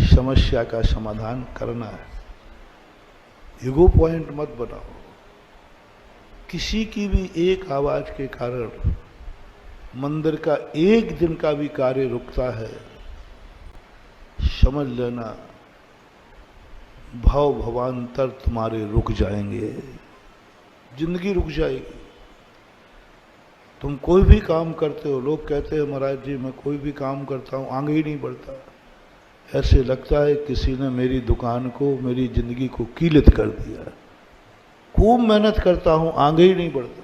समस्या का समाधान करना है, ईगो पॉइंट मत बनाओ। किसी की भी एक आवाज के कारण मंदिर का एक दिन का भी कार्य रुकता है, समझ लेना भव भवांतर तुम्हारे रुक जाएंगे, जिंदगी रुक जाएगी। तुम कोई भी काम करते हो, लोग कहते हैं महाराज जी मैं कोई भी काम करता हूं आगे ही नहीं बढ़ता, ऐसे लगता है किसी ने मेरी दुकान को, मेरी जिंदगी को कीलित कर दिया। खूब मेहनत करता हूं आगे ही नहीं बढ़ता,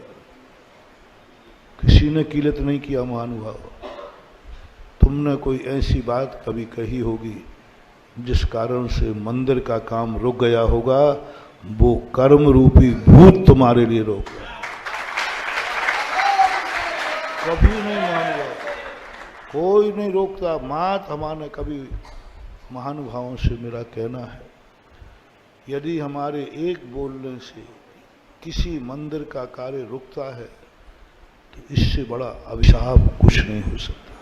किसी ने कीलित नहीं किया। महानुभाव, तुमने कोई ऐसी बात कभी कही होगी जिस कारण से मंदिर का काम रुक गया होगा, वो कर्म रूपी भूत तुम्हारे लिए रोक गया। कभी नहीं महानुभाव, कोई नहीं रोकता। मात हमारे कभी महानुभावों से मेरा कहना है, यदि हमारे एक बोलने से किसी मंदिर का कार्य रुकता है तो इससे बड़ा अभिशाप कुछ नहीं हो सकता,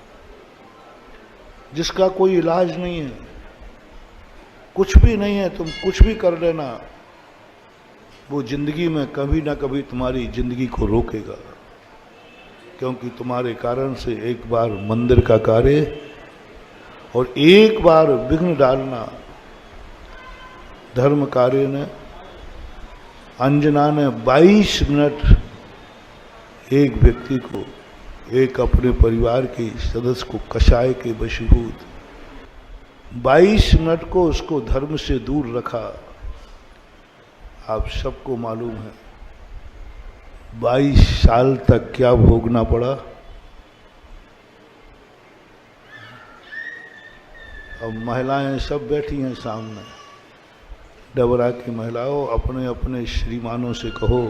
जिसका कोई इलाज नहीं है, कुछ भी नहीं है। तुम कुछ भी कर लेना, वो जिंदगी में कभी ना कभी तुम्हारी जिंदगी को रोकेगा, क्योंकि तुम्हारे कारण से एक बार मंदिर का कार्य और एक बार विघ्न डालना। धर्म कार्य ने, अंजना ने 22 मिनट एक व्यक्ति को, एक अपने परिवार के सदस्य को कषाय के वशीभूत 22 मिनट को उसको धर्म से दूर रखा। आप सबको मालूम है 22 साल तक क्या भोगना पड़ा। अब महिलाएं सब बैठी हैं सामने, डबरा की महिलाओं, अपने अपने श्रीमानों से कहो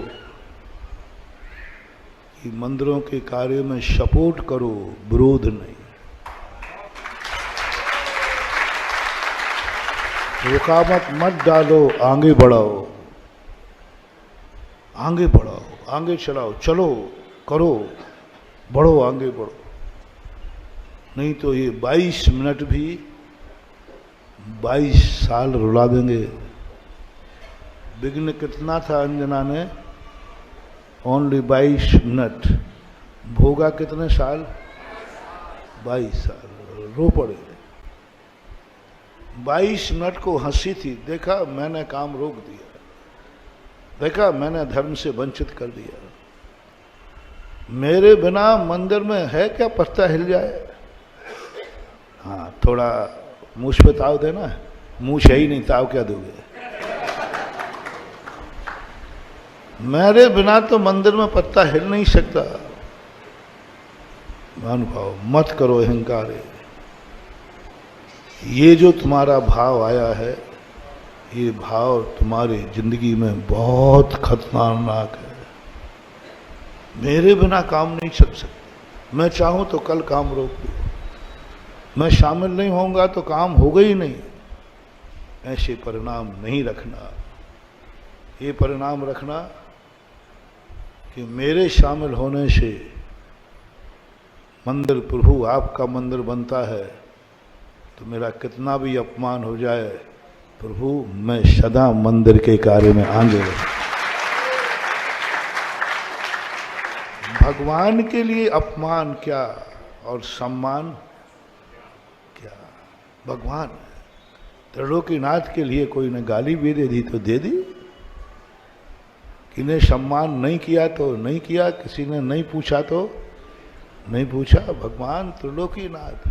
कि मंदिरों के कार्य में सपोर्ट करो, विरोध नहीं। रुकावट मत डालो, आगे बढ़ाओ, आगे बढ़ाओ, आगे चलाओ, चलो करो, बढ़ो, आगे बढ़ो। नहीं तो ये 22 मिनट भी 22 साल रुला देंगे। विघ्न कितना था अंजना ने? Only 22 minute. भोगा कितने साल? 22 साल। रो पड़े। 22 मिनट को हंसी थी, देखा मैंने काम रोक दिया, देखा मैंने धर्म से वंचित कर दिया। मेरे बिना मंदिर में है क्या पत्ता हिल जाए? हाँ, थोड़ा मूछ पे ताव देना। मूछ है ही नहीं, ताव क्या दोगे? मेरे बिना तो मंदिर में पत्ता हिल नहीं सकता। महानुभाव, मत करो अहंकार। ये जो तुम्हारा भाव आया है, ये भाव तुम्हारी जिंदगी में बहुत खतरनाक है। मेरे बिना काम नहीं चल सकता। मैं चाहूं तो कल काम रोक दूं, मैं शामिल नहीं होऊंगा तो काम होगा ही नहीं। ऐसे परिणाम नहीं रखना। ये परिणाम रखना कि मेरे शामिल होने से मंदिर प्रभु आपका मंदिर बनता है, तो मेरा कितना भी अपमान हो जाए, प्रभु मैं सदा मंदिर के कार्य में आगे रहूं। भगवान के लिए अपमान क्या और सम्मान क्या? भगवान त्रिलोकीनाथ के लिए कोई ने गाली भी दे दी तो दे दी, किन्हें सम्मान नहीं किया तो नहीं किया, किसी ने नहीं पूछा तो नहीं पूछा। भगवान त्रिलोकीनाथ,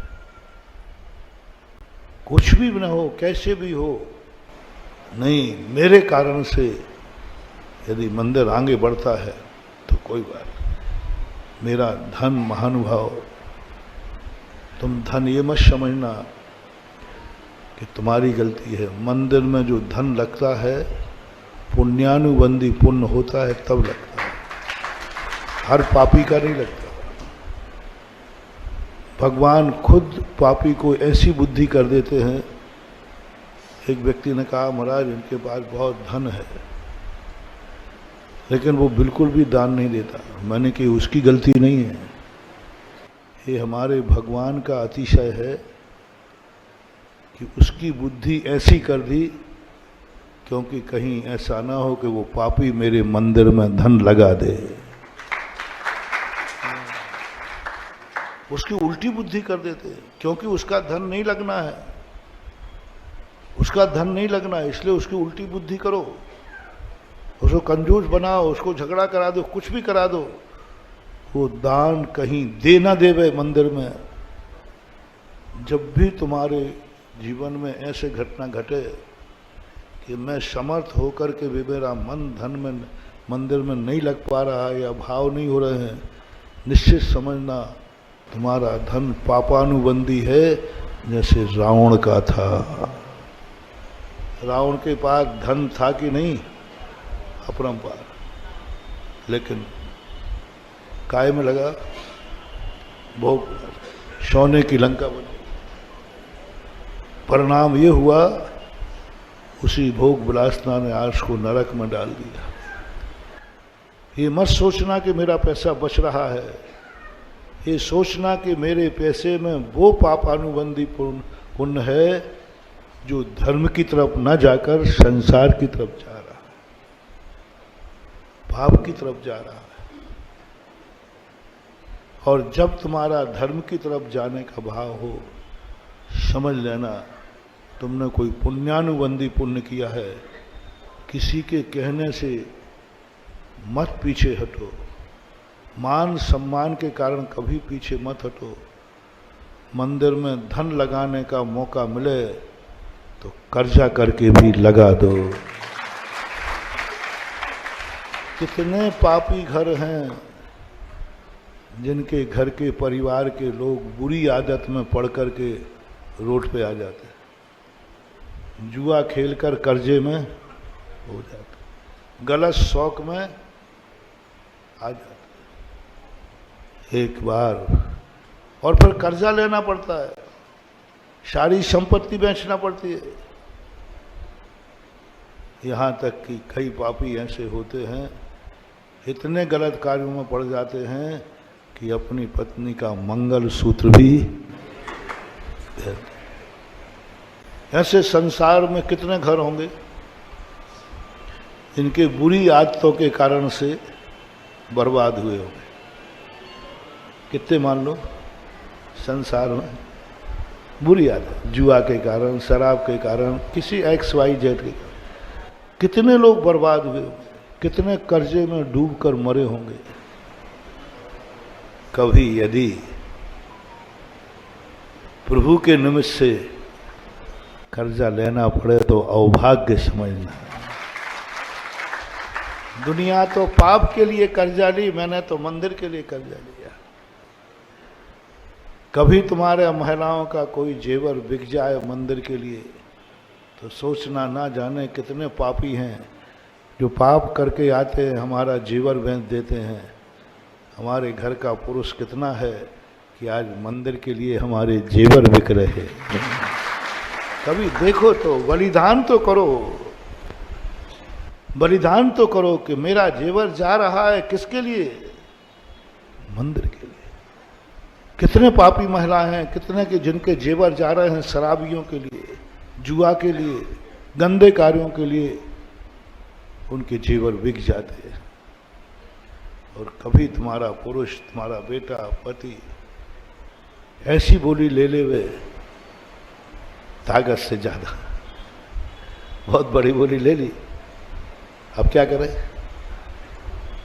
कुछ भी न हो, कैसे भी हो, नहीं मेरे कारण से यदि मंदिर आगे बढ़ता है तो कोई बात नहीं। मेरा धन महानुभाव, तुम धन ये मत समझना कि तुम्हारी गलती है। मंदिर में जो धन लगता है पुण्यानुबंधी पुण्य होता है तब लगता है, हर पापी का नहीं लगता। भगवान खुद पापी को ऐसी बुद्धि कर देते हैं। एक व्यक्ति ने कहा, महाराज इनके पास बहुत धन है लेकिन वो बिल्कुल भी दान नहीं देता। मैंने कि उसकी गलती नहीं है, ये हमारे भगवान का अतिशय है कि उसकी बुद्धि ऐसी कर दी क्योंकि कहीं ऐसा ना हो कि वो पापी मेरे मंदिर में धन लगा दे। उसकी उल्टी बुद्धि कर देते हैं क्योंकि उसका धन नहीं लगना है, उसका धन नहीं लगना है इसलिए उसकी उल्टी बुद्धि करो, उसको कंजूस बनाओ, उसको झगड़ा करा दो, कुछ भी करा दो, वो दान कहीं दे ना देवे मंदिर में। जब भी तुम्हारे जीवन में ऐसे घटना घटे कि मैं समर्थ होकर के भी मेरा मन धन में मंदिर में नहीं लग पा रहा है या भाव नहीं हो रहे हैं, निश्चित समझना तुम्हारा धन पापानुबंधी है, जैसे रावण का था। रावण के पास धन था कि नहीं, अपरंपार, लेकिन काय में लगा, भोग सोने की लंका बनी। परिणाम ये हुआ उसी भोग विलासना ने आर्ष को नरक में डाल दिया। ये मत सोचना कि मेरा पैसा बच रहा है, ये सोचना कि मेरे पैसे में वो पापानुबंधी पुण्य है जो धर्म की तरफ न जाकर संसार की तरफ जा रहा है, पाप की तरफ जा रहा है। और जब तुम्हारा धर्म की तरफ जाने का भाव हो, समझ लेना तुमने कोई पुण्यानुबंधी पुण्य किया है। किसी के कहने से मत पीछे हटो, मान सम्मान के कारण कभी पीछे मत हटो। मंदिर में धन लगाने का मौका मिले तो कर्जा करके भी लगा दो। कितने पापी घर हैं जिनके घर के परिवार के लोग बुरी आदत में पड़ कर के रोड पे आ जाते हैं, जुआ खेलकर कर्जे में हो जाते, गलत शौक में आ जाते एक बार, और फिर कर्जा लेना पड़ता है, सारी संपत्ति बेचना पड़ती है। यहाँ तक कि कई पापी ऐसे होते हैं, इतने गलत कार्यों में पड़ जाते हैं कि अपनी पत्नी का मंगल सूत्र भी ऐसे संसार में कितने घर होंगे इनके बुरी आदतों के कारण से बर्बाद हुए होंगे। कितने मान लो संसार में बुरी आदत, जुआ के कारण, शराब के कारण, किसी XYZ के कारण कितने लोग बर्बाद हुए होंगे, कितने कर्जे में डूबकर मरे होंगे। कभी यदि प्रभु के निमित्त से कर्जा लेना पड़े तो अभाग्य समझना। दुनिया तो पाप के लिए कर्जा ली, मैंने तो मंदिर के लिए कर्जा लिया। कभी तुम्हारे महिलाओं का कोई जेवर बिक जाए मंदिर के लिए तो सोचना, ना जाने कितने पापी हैं जो पाप करके आते हैं, हमारा जेवर बेच देते हैं। हमारे घर का पुरुष कितना है कि आज मंदिर के लिए हमारे जेवर बिक रहे हैं। कभी देखो तो बलिदान तो करो, बलिदान तो करो कि मेरा जेवर जा रहा है किसके लिए, मंदिर के लिए। कितने पापी महिलाएं हैं, कितने के जिनके जेवर जा रहे हैं शराबियों के लिए, जुआ के लिए, गंदे कार्यों के लिए, उनके जेवर बिक जाते हैं। और कभी तुम्हारा पुरुष, तुम्हारा बेटा, पति ऐसी बोली ले ले वे ताकत से ज्यादा, बहुत बड़ी बोली ले ली, अब क्या करें?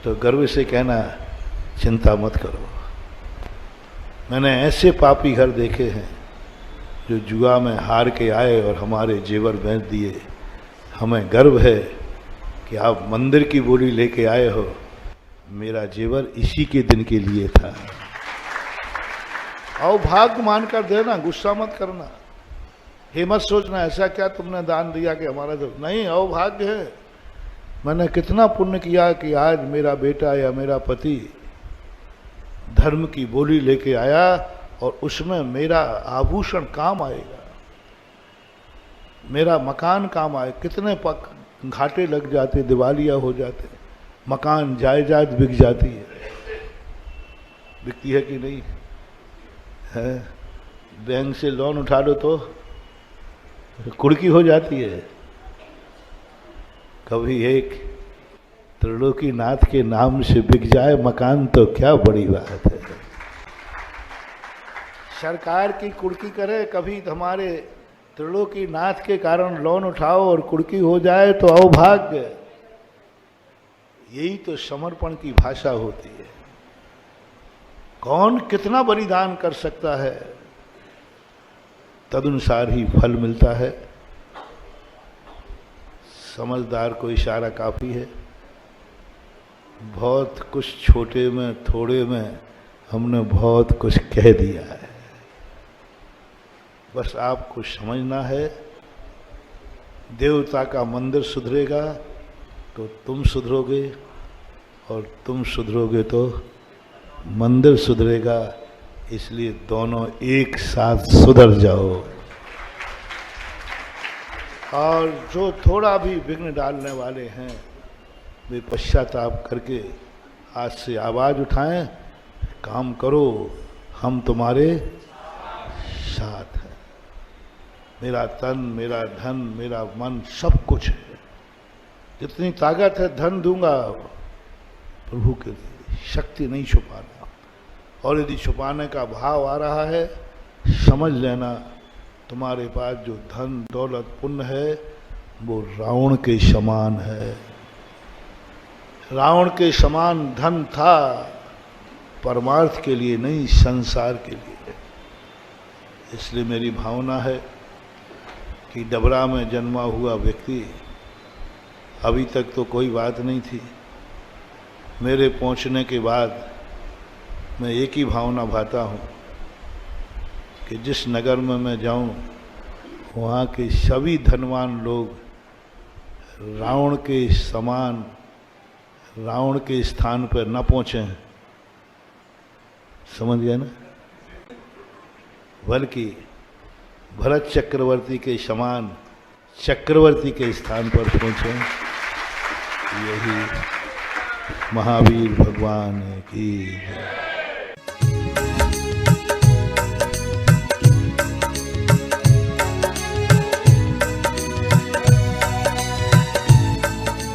तो गर्व से कहना चिंता मत करो। मैंने ऐसे पापी घर देखे हैं जो जुआ में हार के आए और हमारे जेवर बेच दिए। हमें गर्व है कि आप मंदिर की बोली लेके आए हो, मेरा जेवर इसी के दिन के लिए था। और भाग्य मानकर देना, गुस्सा मत करना। हे मत सोचना ऐसा क्या तुमने दान दिया कि हमारा तो नहीं, अभाग्य है। मैंने कितना पुण्य किया कि आज मेरा बेटा या मेरा पति धर्म की बोली लेके आया और उसमें मेरा आभूषण काम आएगा, मेरा मकान काम आए। कितने घाटे लग जाते, दिवालिया हो जाते, मकान जायदाद बिक जाती है, बिकती है कि नहीं है? बैंक से लोन उठा लो तो कुड़की हो जाती है। कभी एक त्रिलोकीनाथ के नाम से बिक जाए मकान तो क्या बड़ी बात है। सरकार की कुड़की करे, कभी हमारे त्रिलोकीनाथ के कारण लोन उठाओ और कुड़की हो जाए तो अभाग्य। यही तो समर्पण की भाषा होती है। कौन कितना बलिदान कर सकता है, तदनुसार ही फल मिलता है। समझदार को इशारा काफी है। बहुत कुछ छोटे में थोड़े में हमने बहुत कुछ कह दिया है। बस आपको समझना है, देवता का मंदिर सुधरेगा तो तुम सुधरोगे, और तुम सुधरोगे तो मंदिर सुधरेगा। इसलिए दोनों एक साथ सुधर जाओ। और जो थोड़ा भी विघ्न डालने वाले हैं वे पश्चाताप करके आज से आवाज उठाएं, काम करो, हम तुम्हारे साथ हैं। मेरा तन, मेरा धन, मेरा मन सब कुछ है। जितनी ताकत है धन दूंगा प्रभु के लिए, शक्ति नहीं छुपाना। और यदि छुपाने का भाव आ रहा है, समझ लेना तुम्हारे पास जो धन दौलत पुण्य है वो रावण के समान है। रावण के समान धन था, परमार्थ के लिए नहीं, संसार के लिए। इसलिए मेरी भावना है कि डबरा में जन्मा हुआ व्यक्ति, अभी तक तो कोई बात नहीं थी, मेरे पहुंचने के बाद मैं एक ही भावना भाता हूँ कि जिस नगर में मैं जाऊँ वहाँ के सभी धनवान लोग रावण के समान, रावण के स्थान पर न पहुँचे, समझ गए ना, बल्कि भरत चक्रवर्ती के समान चक्रवर्ती के स्थान पर पहुँचे। यही महावीर भगवान की